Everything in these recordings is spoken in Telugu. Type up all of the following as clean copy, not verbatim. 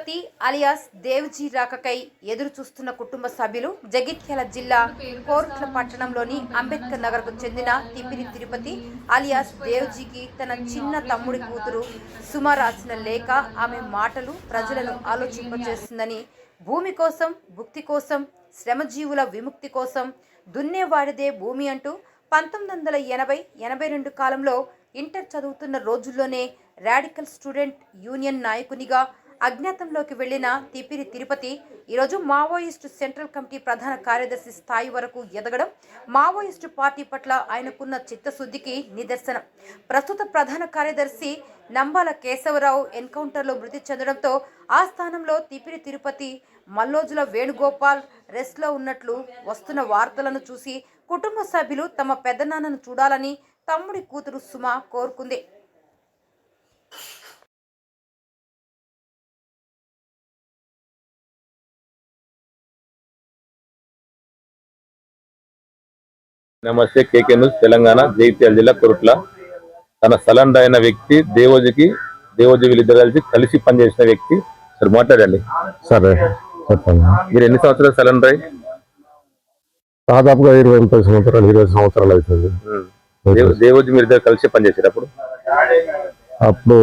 తిరుపతి అలియాస్ దేవ్జీ రాకకై ఎదురు చూస్తున్న కుటుంబ సభ్యులు జగిత్యాల జిల్లా కోరుట్ల పట్టణంలోని అంబేద్కర్ నగర్కు చెందిన తిప్పిరి తిరుపతి అలియాస్ దేవ్జీకి తన చిన్న తమ్ముడి కూతురు సుమ రాసిన లేఖ ఆమె మాటలు ప్రజలను ఆలోచింపచేస్తుందని, భూమి కోసం, భుక్తి కోసం, శ్రమజీవుల విముక్తి కోసం దున్నేవాడిదే భూమి అంటూ 1982 కాలంలో ఇంటర్ చదువుతున్న రోజుల్లోనే రాడికల్ స్టూడెంట్ యూనియన్ నాయకునిగా అజ్ఞాతంలోకి వెళ్లిన తిప్పిరి తిరుపతి ఈరోజు మావోయిస్టు సెంట్రల్ కమిటీ ప్రధాన కార్యదర్శి స్థాయి వరకు ఎదగడం మావోయిస్టు పార్టీ పట్ల ఆయనకున్న చిత్తశుద్ధికి నిదర్శనం. ప్రస్తుత ప్రధాన కార్యదర్శి నంబాల కేశవరావు ఎన్కౌంటర్లో మృతి చెందడంతో ఆ స్థానంలో తిప్పిరి తిరుపతి మల్లోజుల వేణుగోపాల్ రెస్ట్లో ఉన్నట్లు వస్తున్న వార్తలను చూసి కుటుంబ సభ్యులు తమ పెద్దనాన్నను చూడాలని తమ్ముడి కూతురు సుమ కోరుకుంది. నమస్తే. కేకే న్యూస్ తెలంగాణ, జగిత్యాల జిల్లా కొరుట్ల. తన స్థలం అయిన వ్యక్తి దేవోజీ వీళ్ళిద్దరు కలిసి పనిచేసిన వ్యక్తి. సార్ మాట్లాడండి. సరే చెప్పండి. మీరు ఎన్ని సంవత్సరాలు స్థలం రాయి? దాదాపుగా 20 సంవత్సరాలు అవుతుంది. దేవోజీ మీరు ఇద్దరు కలిసి పనిచేసారు. అప్పుడు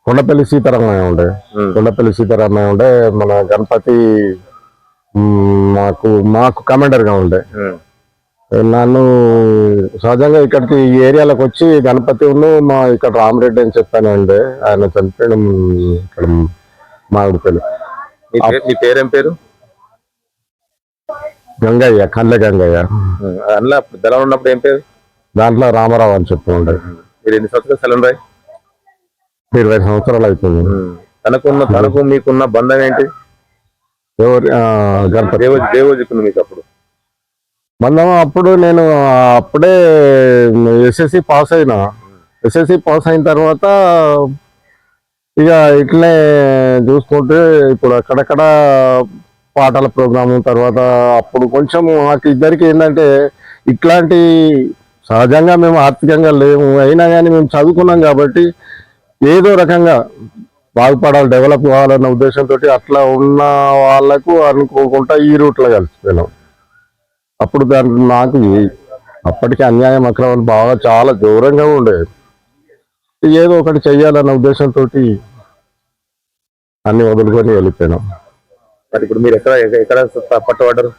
కొండపల్లి సీతారామయ్య ఉండే మన గణపతి మాకు కమాండర్ గా ఉండే. నన్ను సహజంగా ఇక్కడికి ఈ ఏరియాలోకి వచ్చి గణపతి మా ఇక్కడ రామరెడ్డి అని చెప్పానండి. ఆయన చనిపోయిన ఇక్కడ మామిడిపల్లి. మీ పేరేం పేరు? గంగయ్య, కళ్ళ గంగయ్య. అందులో దళం ఉన్నప్పుడు ఏం పేరు? దాంట్లో రామారావు అని చెప్పి ఉండే. మీరు ఎన్ని సంవత్సరాలు స్థలం రాయి? 20 సంవత్సరాలు అవుతుంది. తనకు మీకున్న బంధం ఏంటి? గణపతి దేవోజీకున్న మీకు అప్పుడు బంధం? అప్పుడు నేను అప్పుడే ఎస్ఎస్సి పాస్ అయిన తర్వాత ఇక ఇట్లనే చూసుకుంటే ఇప్పుడు అక్కడక్కడ పాటల ప్రోగ్రాము తర్వాత అప్పుడు కొంచెం మాకు ఇద్దరికి ఏంటంటే ఇట్లాంటి సహజంగా మేము ఆర్థికంగా లేము, అయినా కానీ మేము చదువుకున్నాం కాబట్టి ఏదో రకంగా బాగుపడాలి, డెవలప్ కావాలన్న ఉద్దేశంతో అట్లా ఉన్న వాళ్ళకు అనుకోకుండా ఈ రూట్లో కలిసిపోయినాం. అప్పుడు దాంట్లో నాకు అప్పటికి అన్యాయం అక్రమాలు బాగా చాలా దూరంగా ఉండేది. ఏదో ఒకటి చెయ్యాలన్న ఉద్దేశంతో అన్ని వదులుకొని వెళ్ళిపోయినాం. మరి ఇప్పుడు మీరు ఎక్కడ పట్టుబడ్డారు?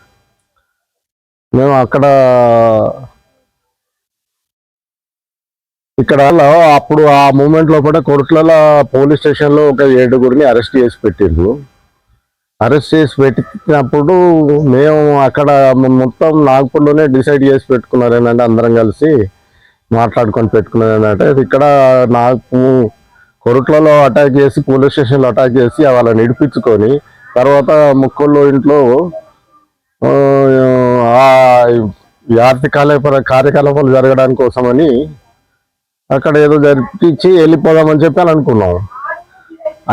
మేము ఇక్కడ అప్పుడు ఆ మూమెంట్ లో కూడా కొరుట్లలో పోలీస్ స్టేషన్ లో ఒక 7గురిని అరెస్ట్ చేసి పెట్టిండ్రు. అరెస్ట్ చేసి పెట్టినప్పుడు మేము అక్కడ మొత్తం నాగపూర్లోనే డిసైడ్ చేసి పెట్టుకున్నారు ఏంటంటే అందరం కలిసి మాట్లాడుకొని పెట్టుకున్నారు ఏంటంటే ఇక్కడ కొరుట్లలో అటాక్ చేసి పోలీస్ స్టేషన్లో అటాక్ చేసి వాళ్ళని ఇడిపించుకొని తర్వాత ముక్కల్లో ఇంట్లో ఆర్థిక కార్యకలాపాలు జరగడానికి కోసమని అక్కడ ఏదో జరిపించి వెళ్ళిపోదామని చెప్పి అని అనుకున్నాం.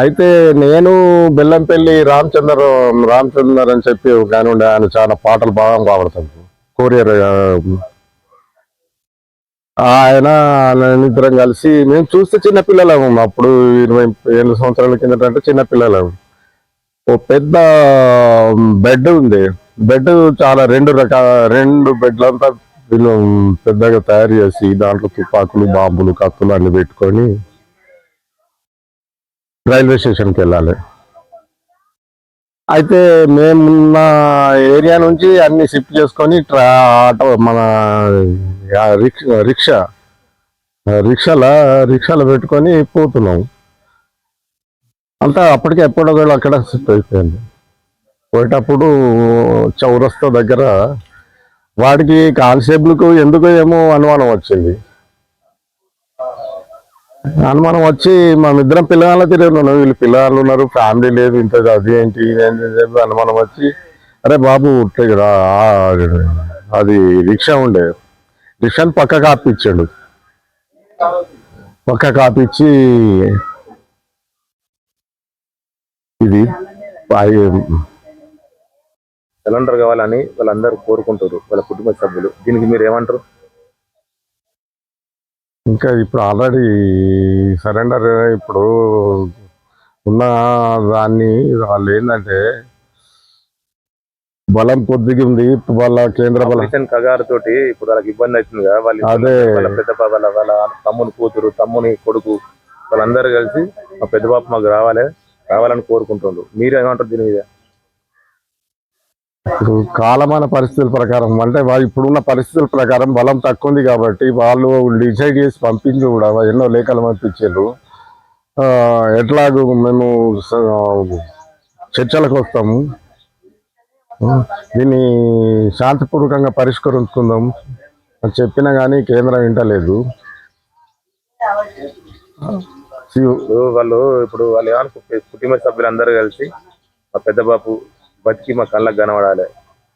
అయితే నేను బెల్లంపల్లి రామచందర్ అని చెప్పి కానివ్వండి, ఆయన చాలా పాటలు బాగా పాడతాడు, కొరియర్. ఆయన ఇద్దరం కలిసి మేము చూస్తే చిన్నపిల్లలము, అప్పుడు 20 సంవత్సరాల కిందట అంటే చిన్నపిల్లలము. ఓ పెద్ద బెడ్ ఉంది. బెడ్ చాలా 2 బెడ్లంతా వీళ్ళు పెద్దగా తయారు చేసి దాంట్లో తుపాకులు, బాంబులు, కత్తులు అన్ని పెట్టుకొని రైల్వే స్టేషన్కి వెళ్ళాలి. అయితే మేమున్న ఏరియా నుంచి అన్ని షిఫ్ట్ చేసుకొని ఆటో మన రిక్షాలో పెట్టుకొని పోతున్నాం. అంతా అప్పటికే ఎప్పుడో అక్కడ షిఫ్ట్ అయిపోయింది. పోయేటప్పుడు చౌరస్తా దగ్గర వాడికి కానిస్టేబుల్కు ఎందుకో ఏమో అనుమానం వచ్చింది. అనుమానం వచ్చి మేమిద్దరం పిల్లగాళ్ళ తిరుగుతున్నాం, వీళ్ళు పిల్లగాళ్ళు ఉన్నారు, ఫ్యామిలీ లేదు, ఇంత అది ఏంటి చెప్పి అనుమానం వచ్చి, అరే బాబు అది రిక్షా ఉండే, రిక్షాని పక్కకు ఆపిచ్చాడు. పక్కకు ఆపిచ్చి ఇది సిలిండర్ కావాలని వాళ్ళందరూ కోరుకుంటారు, వాళ్ళ కుటుంబ సభ్యులు. దీనికి మీరు ఏమంటారు? ఇంకా ఇప్పుడు ఆల్రెడీ సరెండర్ ఇప్పుడు ఉన్న దాన్ని వాళ్ళు ఏంటంటే బలం కొద్దిగా ఉంది వాళ్ళ కేంద్ర బలం. ఆపరేషన్ కగారు తోటి ఇప్పుడు వాళ్ళకి ఇబ్బంది అవుతుంది కదా, అదే. వాళ్ళ పెద్ద వాళ్ళ తమ్ముని కూతురు, తమ్ముని కొడుకు వాళ్ళందరూ కలిసి మా పెద్ద బాపు మాకు రావాలని కోరుకుంటుండ్రు. మీరు ఏమంటారు దీని మీద? ఇప్పుడు కాలమాన పరిస్థితుల ప్రకారం అంటే ఇప్పుడున్న పరిస్థితుల ప్రకారం బలం తక్కువ ఉంది కాబట్టి వాళ్ళు డిసైడ్ చేసి పంపించి కూడా ఎన్నో లేఖలు పంపించారు. ఎట్లాగూ మేము చర్చలకు వస్తాము, దీన్ని శాంతిపూర్వకంగా పరిష్కరించుకుందాం అని చెప్పినా కానీ కేంద్రం వింటలేదు. వాళ్ళు ఏమనుకుంటే కుటుంబ సభ్యులందరూ కలిసి మా పెద్ద బాపు బతికి మా కళ్ళకు కనబడాలి,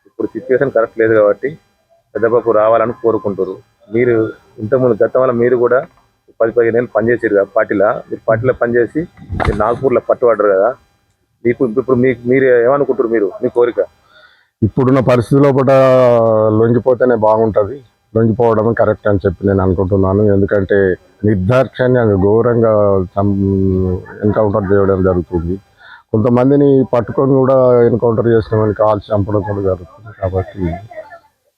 ఇప్పుడు సిచ్యువేషన్ కరెక్ట్ లేదు కాబట్టి పెద్ద బాపు రావాలని కోరుకుంటారు. మీరు ఇంతకుముందు గతంలో మీరు కూడా 10-15 ఏళ్ళు పనిచేసారు కదా పార్టీలో, మీరు పార్టీలో పనిచేసి మీరు నాగపూర్లో పట్టుబడ్డారు కదా, ఇప్పుడు మీరు ఏమనుకుంటారు? మీ కోరిక ఇప్పుడున్న పరిస్థితి లోపల లొంగిపోతేనే బాగుంటుంది, లొంగిపోవడం కరెక్ట్ అని చెప్పి నేను అనుకుంటున్నాను. ఎందుకంటే నిర్దాక్షిణ్యంగా ఘోరంగా ఎన్కౌంటర్ చేయడం జరుగుతుంది. కొంతమందిని పట్టుకొని కూడా ఎన్కౌంటర్ చేసిన వాళ్ళని కాల్చి చంపడం కూడా జరుగుతుంది. కాబట్టి